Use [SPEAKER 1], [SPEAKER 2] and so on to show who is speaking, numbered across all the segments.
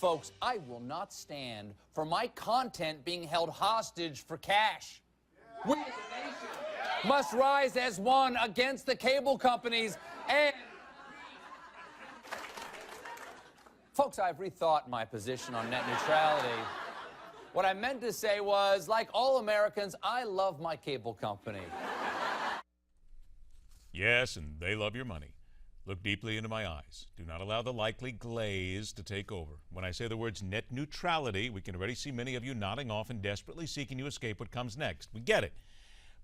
[SPEAKER 1] Folks, I will not stand for my content being held hostage for cash. We as a nation must rise as one against the cable companies and... Folks, I've rethought my position on net neutrality. What I meant to say was, like all Americans, I love my cable company.
[SPEAKER 2] Yes, and they love your money. Look deeply into my eyes. Do not allow the likely glaze to take over. When I say the words net neutrality, we can already see many of you nodding off and desperately seeking to escape what comes next. We get it.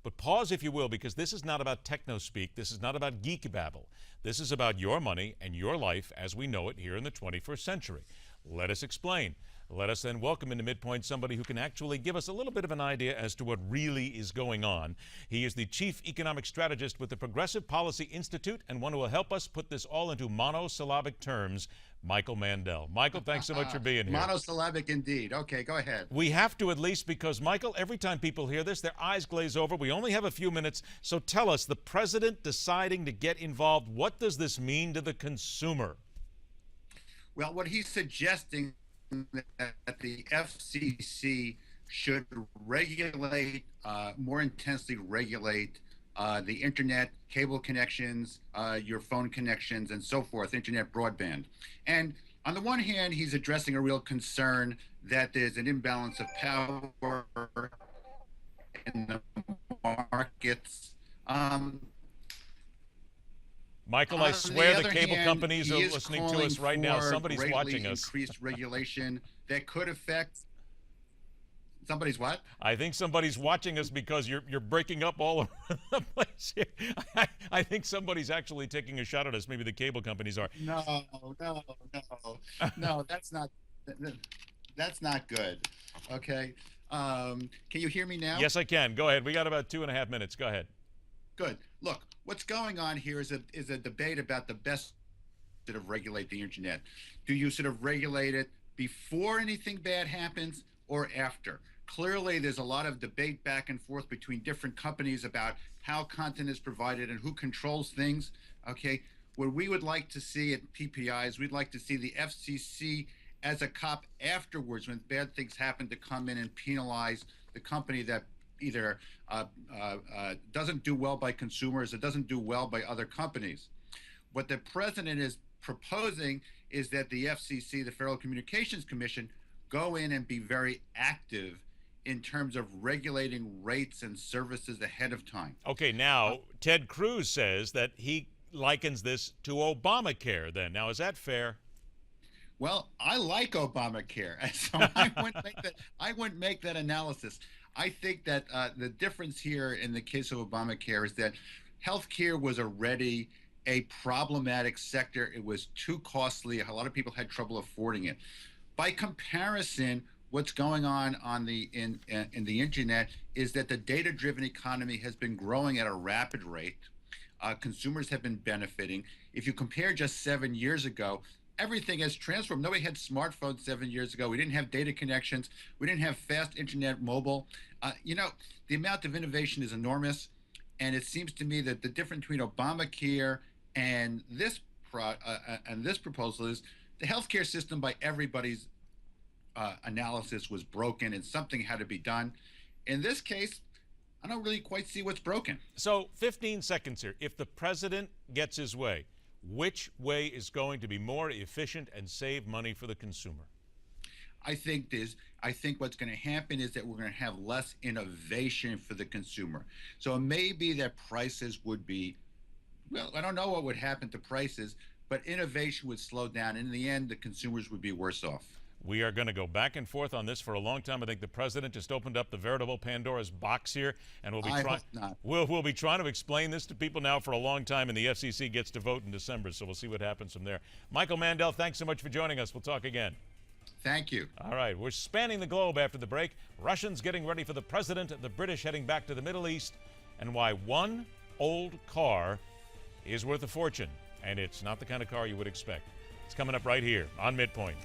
[SPEAKER 2] But pause, if you will, because this is not about techno-speak. This is not about geek babble. This is about your money and your life as we know it here in the 21st century. Let us explain. Let us then welcome into MidPoint somebody who can actually give us a little bit of an idea as to what really is going on. He is the Chief Economic Strategist with the Progressive Policy Institute and one who will help us put this all into monosyllabic terms, Michael Mandel. Michael, thanks so much for being here.
[SPEAKER 3] Monosyllabic indeed. Okay, go ahead.
[SPEAKER 2] We have to at least because, Michael, every time people hear this, their eyes glaze over. We only have a few minutes, so tell us, the president deciding to get involved, what does this mean to the consumer?
[SPEAKER 3] Well, what he's suggesting that the FCC should regulate, more intensely regulate the internet, cable connections, your phone connections, and so forth, internet broadband. And on the one hand, he's addressing a real concern that there's an imbalance of power in the markets.
[SPEAKER 2] Michael, I swear the cable companies are listening to us right now. Somebody's watching us.
[SPEAKER 3] Increased regulation that could affect somebody's what?
[SPEAKER 2] I think somebody's watching us because you're breaking up all over the place here. I think somebody's actually taking a shot at us. Maybe the cable companies are.
[SPEAKER 3] No, that's not good. Okay. Can you hear me now?
[SPEAKER 2] Yes, I can. Go ahead. We got about 2.5 minutes. Go ahead.
[SPEAKER 3] Good. Look, what's going on here is a debate about the best sort of regulate the internet. Do you sort of regulate it before anything bad happens or after? Clearly, there's a lot of debate back and forth between different companies about how content is provided and who controls things. Okay, what we would like to see at PPI is we'd like to see the FCC as a cop afterwards when bad things happen to come in and penalize the company that either doesn't do well by consumers or doesn't do well by other companies. What the president is proposing is that the FCC, the Federal Communications Commission, go in and be very active in terms of regulating rates and services ahead of time. Okay,
[SPEAKER 2] now Ted Cruz says that he likens this to Obamacare then. Now, is that fair?
[SPEAKER 3] Well, I like Obamacare, so I wouldn't make that analysis. I think that the difference here in the case of Obamacare is that healthcare was already a problematic sector. It was too costly. A lot of people had trouble affording it. By comparison, what's going on in the internet is that the data-driven economy has been growing at a rapid rate. Consumers have been benefiting. If you compare just 7 years ago, everything has transformed. Nobody had smartphones 7 years ago. We didn't have data connections. We didn't have fast internet mobile. The amount of innovation is enormous. And it seems to me that the difference between Obamacare and this proposal is the healthcare system, by everybody's analysis, was broken and something had to be done. In this case, I don't really quite see what's broken.
[SPEAKER 2] So 15 seconds here. If the president gets his way, which way is going to be more efficient and save money for the consumer?
[SPEAKER 3] I think what's going to happen is that we're going to have less innovation for the consumer. So it may be that prices would be, well, I don't know what would happen to prices, but innovation would slow down. In the end, the consumers would be worse off.
[SPEAKER 2] We are going to go back and forth on this for a long time. I think the president just opened up the veritable Pandora's box here, and we'll be trying to explain this to people now for a long time, and the FCC gets to vote in December, so we'll see what happens from there. Michael Mandel, thanks so much for joining us. We'll talk again.
[SPEAKER 3] Thank you.
[SPEAKER 2] All right, we're spanning the globe after the break. Russians getting ready for the president, the British heading back to the Middle East, and why one old car is worth a fortune, and it's not the kind of car you would expect. It's coming up right here on MidPoint.